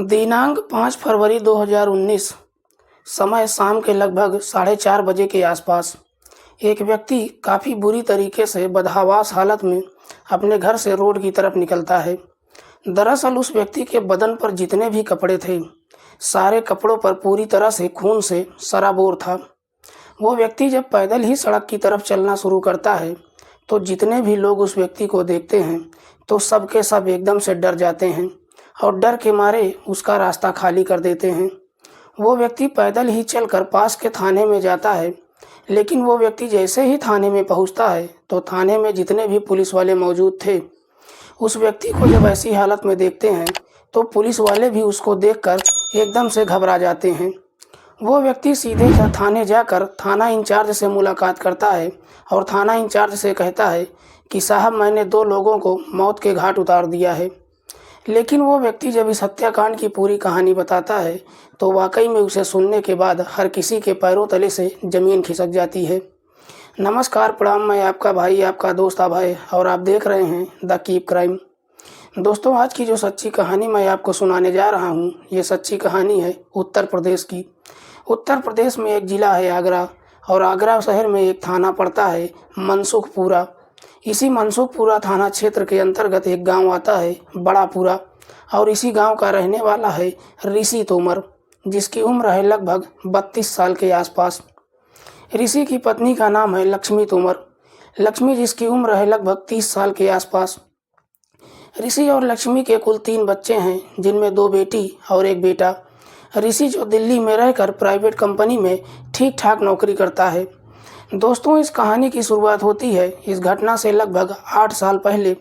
दिनांक 5 फरवरी 2019 समय शाम के लगभग 4:30 बजे के आसपास एक व्यक्ति काफ़ी बुरी तरीके से बदहवास हालत में अपने घर से रोड की तरफ निकलता है। दरअसल उस व्यक्ति के बदन पर जितने भी कपड़े थे, सारे कपड़ों पर पूरी तरह से खून से सराबोर था। वो व्यक्ति जब पैदल ही सड़क की तरफ चलना शुरू करता है, तो जितने भी लोग उस व्यक्ति को देखते हैं, तो सब के सब एकदम से डर जाते हैं और डर के मारे उसका रास्ता खाली कर देते हैं। वो व्यक्ति पैदल ही चलकर पास के थाने में जाता है, लेकिन वो व्यक्ति जैसे ही थाने में पहुंचता है, तो थाने में जितने भी पुलिस वाले मौजूद थे, उस व्यक्ति को जब ऐसी हालत में देखते हैं, तो पुलिस वाले भी उसको देखकर एकदम से घबरा जाते हैं। वो व्यक्ति सीधे थाने जाकर थाना इंचार्ज से मुलाकात करता है और थाना इंचार्ज से कहता है कि साहब, मैंने 2 लोगों को मौत के घाट उतार दिया है। लेकिन वो व्यक्ति जब इस हत्याकांड की पूरी कहानी बताता है, तो वाकई में उसे सुनने के बाद हर किसी के पैरों तले से ज़मीन खिसक जाती है। नमस्कार, प्रणाम। मैं आपका भाई, आपका दोस्त अभय, और आप देख रहे हैं द कीप क्राइम। दोस्तों, आज की जो सच्ची कहानी मैं आपको सुनाने जा रहा हूँ, ये सच्ची कहानी है उत्तर प्रदेश की। उत्तर प्रदेश में एक ज़िला है आगरा, और आगरा शहर में एक थाना पड़ता है मनसुखपुरा। इसी मनसुखपुरा थाना क्षेत्र के अंतर्गत एक गांव आता है बड़ापुरा, और इसी गांव का रहने वाला है ऋषि तोमर, जिसकी उम्र है लगभग 32 साल के आसपास। ऋषि की पत्नी का नाम है लक्ष्मी तोमर, लक्ष्मी जिसकी उम्र है लगभग 30 साल के आसपास। ऋषि और लक्ष्मी के कुल 3 बच्चे हैं, जिनमें 2 बेटी और 1 बेटा। ऋषि जो दिल्ली में रहकर प्राइवेट कंपनी में ठीक ठाक नौकरी करता है। दोस्तों, इस कहानी की शुरुआत होती है इस घटना से लगभग 8 साल पहले,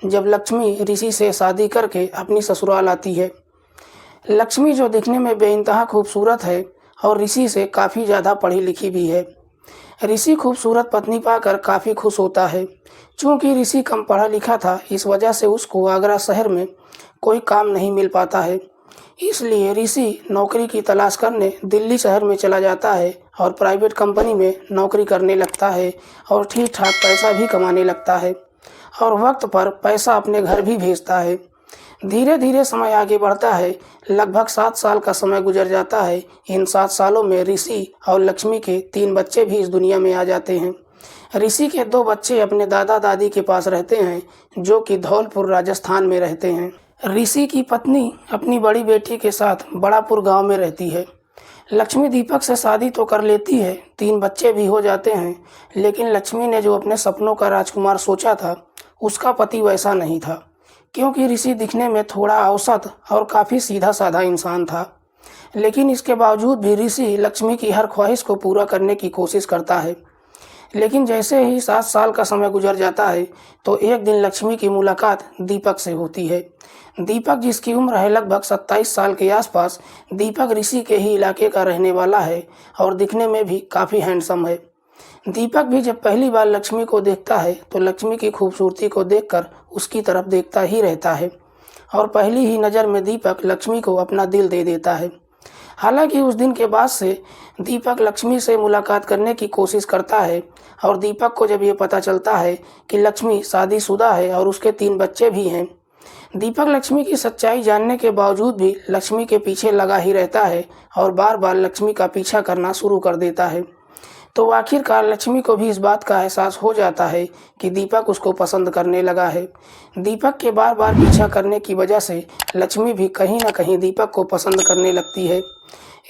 जब लक्ष्मी ऋषि से शादी करके अपनी ससुराल आती है। लक्ष्मी जो दिखने में बेइंतहा खूबसूरत है और ऋषि से काफ़ी ज़्यादा पढ़ी लिखी भी है। ऋषि खूबसूरत पत्नी पाकर काफ़ी खुश होता है। चूँकि ऋषि कम पढ़ा लिखा था, इस वजह से उसको आगरा शहर में कोई काम नहीं मिल पाता है। इसलिए ऋषि नौकरी की तलाश करने दिल्ली शहर में चला जाता है और प्राइवेट कंपनी में नौकरी करने लगता है और ठीक ठाक पैसा भी कमाने लगता है और वक्त पर पैसा अपने घर भी भेजता है। धीरे धीरे समय आगे बढ़ता है। लगभग 7 साल का समय गुजर जाता है। इन 7 सालों में ऋषि और लक्ष्मी के 3 बच्चे भी इस दुनिया में आ जाते हैं। ऋषि के 2 बच्चे अपने दादा दादी के पास रहते हैं, जो कि धौलपुर राजस्थान में रहते हैं। ऋषि की पत्नी अपनी बड़ी बेटी के साथ बड़ापुर गांव में रहती है। लक्ष्मी दीपक से शादी तो कर लेती है, 3 बच्चे भी हो जाते हैं, लेकिन लक्ष्मी ने जो अपने सपनों का राजकुमार सोचा था, उसका पति वैसा नहीं था। क्योंकि ऋषि दिखने में थोड़ा औसत और काफ़ी सीधा साधा इंसान था, लेकिन इसके बावजूद भी ऋषि लक्ष्मी की हर ख्वाहिश को पूरा करने की कोशिश करता है। लेकिन जैसे ही 7 साल का समय गुजर जाता है, तो एक दिन लक्ष्मी की मुलाकात दीपक से होती है। दीपक, जिसकी उम्र है लगभग 27 साल के आसपास, दीपक ऋषि के ही इलाके का रहने वाला है और दिखने में भी काफ़ी हैंडसम है। दीपक भी जब पहली बार लक्ष्मी को देखता है, तो लक्ष्मी की खूबसूरती को देखकर उसकी तरफ देखता ही रहता है और पहली ही नज़र में दीपक लक्ष्मी को अपना दिल दे देता है। हालांकि उस दिन के बाद से दीपक लक्ष्मी से मुलाकात करने की कोशिश करता है, और दीपक को जब ये पता चलता है कि लक्ष्मी शादीशुदा है और उसके 3 बच्चे भी हैं, दीपक लक्ष्मी की सच्चाई जानने के बावजूद भी लक्ष्मी के पीछे लगा ही रहता है और बार बार लक्ष्मी का पीछा करना शुरू कर देता है। तो आखिरकार लक्ष्मी को भी इस बात का एहसास हो जाता है कि दीपक उसको पसंद करने लगा है। दीपक के बार बार पीछा करने की वजह से लक्ष्मी भी कहीं ना कहीं दीपक को पसंद करने लगती है।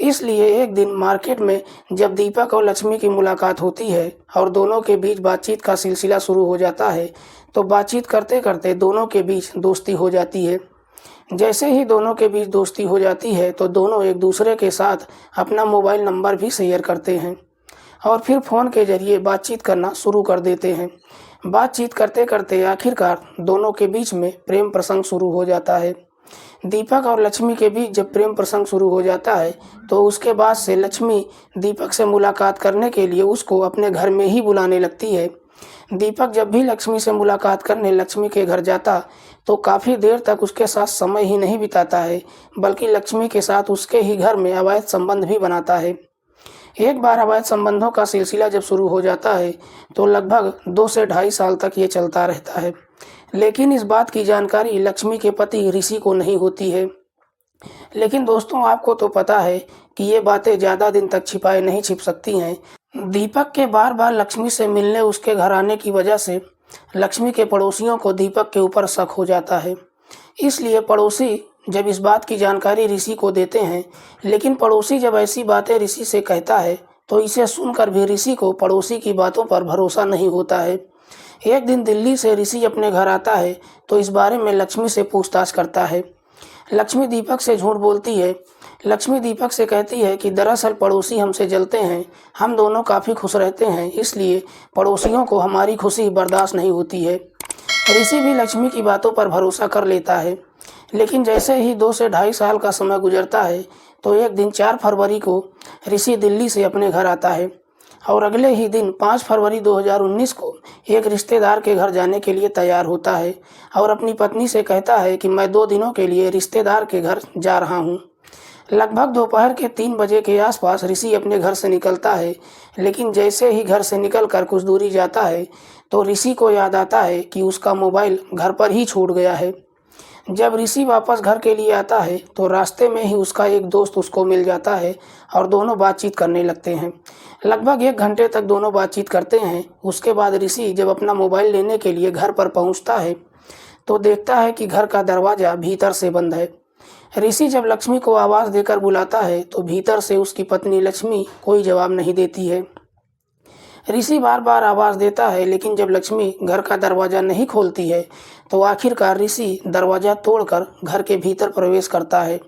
इसलिए एक दिन मार्केट में जब दीपक और लक्ष्मी की मुलाकात होती है और दोनों के बीच बातचीत का सिलसिला शुरू हो जाता है, तो बातचीत करते करते दोनों के बीच दोस्ती हो जाती है। जैसे ही दोनों के बीच दोस्ती हो जाती है, तो दोनों एक दूसरे के साथ अपना मोबाइल नंबर भी शेयर करते हैं और फिर फ़ोन के जरिए बातचीत करना शुरू कर देते हैं। बातचीत करते करते आखिरकार दोनों के बीच में प्रेम प्रसंग शुरू हो जाता है। दीपक और लक्ष्मी के बीच जब प्रेम प्रसंग शुरू हो जाता है, तो उसके बाद से लक्ष्मी दीपक से मुलाकात करने के लिए उसको अपने घर में ही बुलाने लगती है। दीपक जब भी लक्ष्मी से मुलाकात करने लक्ष्मी के घर जाता, तो काफ़ी देर तक उसके साथ समय ही नहीं बिताता है, बल्कि लक्ष्मी के साथ उसके ही घर में अवैध संबंध भी बनाता है। एक बार अवैध संबंधों का सिलसिला जब शुरू हो जाता है, तो लगभग 2 से 2.5 साल तक ये चलता रहता है। लेकिन इस बात की जानकारी लक्ष्मी के पति ऋषि को नहीं होती है। लेकिन दोस्तों आपको तो पता है कि ये बातें ज़्यादा दिन तक छिपाए नहीं छिप सकती हैं। दीपक के बार बार लक्ष्मी से मिलने उसके घर आने की वजह से लक्ष्मी के पड़ोसियों को दीपक के ऊपर शक हो जाता है। इसलिए पड़ोसी जब इस बात की जानकारी ऋषि को देते हैं, लेकिन पड़ोसी जब ऐसी बातें ऋषि से कहता है तो इसे सुनकर भी ऋषि को पड़ोसी की बातों पर भरोसा नहीं होता है। एक दिन दिल्ली से ऋषि अपने घर आता है तो इस बारे में लक्ष्मी से पूछताछ करता है। लक्ष्मी दीपक से झूठ बोलती है। लक्ष्मी दीपक से कहती है कि दरअसल पड़ोसी हमसे जलते हैं, हम दोनों काफ़ी खुश रहते हैं, इसलिए पड़ोसियों को हमारी खुशी बर्दाश्त नहीं होती है। ऋषि भी लक्ष्मी की बातों पर भरोसा कर लेता है। लेकिन जैसे ही 2 से ढाई साल का समय गुजरता है तो एक दिन 4 फरवरी को ऋषि दिल्ली से अपने घर आता है और अगले ही दिन 5 फरवरी 2019 को एक रिश्तेदार के घर जाने के लिए तैयार होता है और अपनी पत्नी से कहता है कि मैं 2 दिनों के लिए रिश्तेदार के घर जा रहा हूँ। लगभग दोपहर के 3 बजे के आसपास ऋषि अपने घर से निकलता है, लेकिन जैसे ही घर से निकलकर कुछ दूरी जाता है तो ऋषि को याद आता है कि उसका मोबाइल घर पर ही छूट गया है। जब ऋषि वापस घर के लिए आता है तो रास्ते में ही उसका एक दोस्त उसको मिल जाता है और दोनों बातचीत करने लगते हैं। लगभग 1 घंटे तक दोनों बातचीत करते हैं। उसके बाद ऋषि जब अपना मोबाइल लेने के लिए घर पर पहुंचता है तो देखता है कि घर का दरवाज़ा भीतर से बंद है। ऋषि जब लक्ष्मी को आवाज़ देकर बुलाता है तो भीतर से उसकी पत्नी लक्ष्मी कोई जवाब नहीं देती है। ऋषि बार बार आवाज़ देता है, लेकिन जब लक्ष्मी घर का दरवाज़ा नहीं खोलती है तो आखिरकार ऋषि दरवाज़ा तोड़कर घर के भीतर प्रवेश करता है।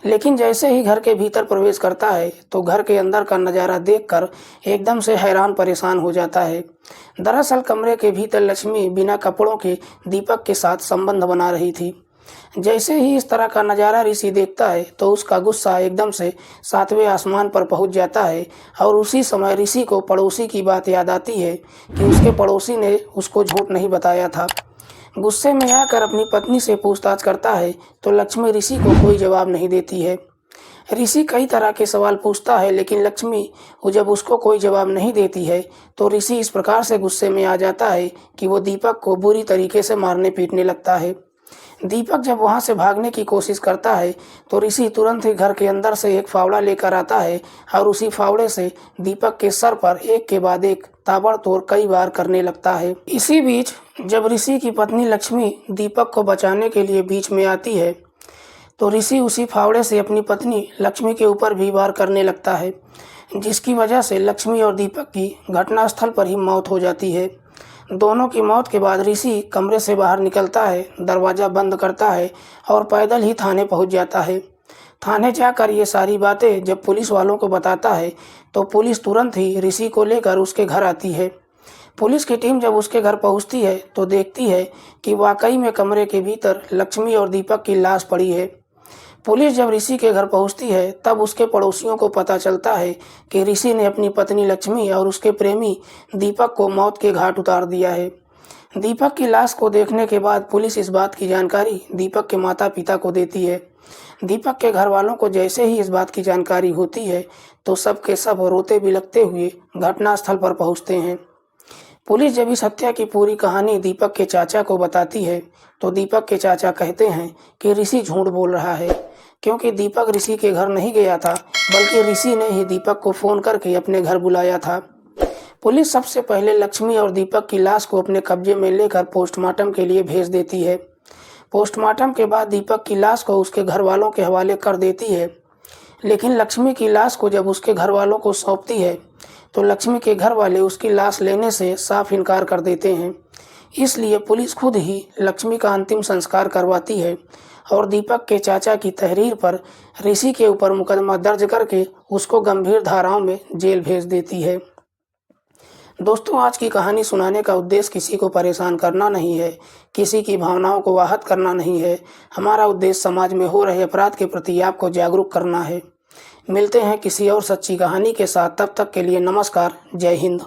लेकिन जैसे ही घर के भीतर प्रवेश करता है तो घर के अंदर का नज़ारा देखकर एकदम से हैरान परेशान हो जाता है। दरअसल कमरे के भीतर लक्ष्मी बिना कपड़ों के दीपक के साथ संबंध बना रही थी। जैसे ही इस तरह का नज़ारा ऋषि देखता है तो उसका गुस्सा एकदम से 7वें आसमान पर पहुंच जाता है और उसी समय ऋषि को पड़ोसी की बात याद आती है कि उसके पड़ोसी ने उसको झूठ नहीं बताया था। गुस्से में आकर अपनी पत्नी से पूछताछ करता है तो लक्ष्मी ऋषि को कोई जवाब नहीं देती है। ऋषि कई तरह के सवाल पूछता है, लेकिन लक्ष्मी जब उसको कोई जवाब नहीं देती है तो ऋषि इस प्रकार से गुस्से में आ जाता है कि वो दीपक को बुरी तरीके से मारने पीटने लगता है। दीपक जब वहां से भागने की कोशिश करता है तो ऋषि तुरंत ही घर के अंदर से एक फावड़ा लेकर आता है और उसी फावड़े से दीपक के सर पर एक के बाद एक ताबड़तोड़ कई बार करने लगता है। इसी बीच जब ऋषि की पत्नी लक्ष्मी दीपक को बचाने के लिए बीच में आती है तो ऋषि उसी फावड़े से अपनी पत्नी लक्ष्मी के ऊपर भी वार करने लगता है, जिसकी वजह से लक्ष्मी और दीपक की घटनास्थल पर ही मौत हो जाती है। दोनों की मौत के बाद ऋषि कमरे से बाहर निकलता है, दरवाज़ा बंद करता है और पैदल ही थाने पहुंच जाता है। थाने जाकर ये सारी बातें जब पुलिस वालों को बताता है तो पुलिस तुरंत ही ऋषि को लेकर उसके घर आती है। पुलिस की टीम जब उसके घर पहुंचती है तो देखती है कि वाकई में कमरे के भीतर लक्ष्मी और दीपक की लाश पड़ी है। पुलिस जब ऋषि के घर पहुंचती है तब उसके पड़ोसियों को पता चलता है कि ऋषि ने अपनी पत्नी लक्ष्मी और उसके प्रेमी दीपक को मौत के घाट उतार दिया है। दीपक की लाश को देखने के बाद पुलिस इस बात की जानकारी दीपक के माता पिता को देती है। दीपक के घर वालों को जैसे ही इस बात की जानकारी होती है तो सब के सब रोते बिलखते हुए घटनास्थल पर पहुंचते हैं। पुलिस जब इस हत्या की पूरी कहानी दीपक के चाचा को बताती है तो दीपक के चाचा कहते हैं कि ऋषि झूठ बोल रहा है, क्योंकि दीपक ऋषि के घर नहीं गया था, बल्कि ऋषि ने ही दीपक को फ़ोन करके अपने घर बुलाया था। पुलिस सबसे पहले लक्ष्मी और दीपक की लाश को अपने कब्जे में लेकर पोस्टमार्टम के लिए भेज देती है। पोस्टमार्टम के बाद दीपक की लाश को उसके घर वालों के हवाले कर देती है, लेकिन लक्ष्मी की लाश को जब उसके घर वालों को सौंपती है तो लक्ष्मी के घर वाले उसकी लाश लेने से साफ इनकार कर देते हैं। इसलिए पुलिस खुद ही लक्ष्मी का अंतिम संस्कार करवाती है और दीपक के चाचा की तहरीर पर ऋषि के ऊपर मुकदमा दर्ज करके उसको गंभीर धाराओं में जेल भेज देती है। दोस्तों, आज की कहानी सुनाने का उद्देश्य किसी को परेशान करना नहीं है, किसी की भावनाओं को आहत करना नहीं है। हमारा उद्देश्य समाज में हो रहे अपराध के प्रति आपको जागरूक करना है। मिलते हैं किसी और सच्ची कहानी के साथ, तब तक के लिए नमस्कार, जय हिंद।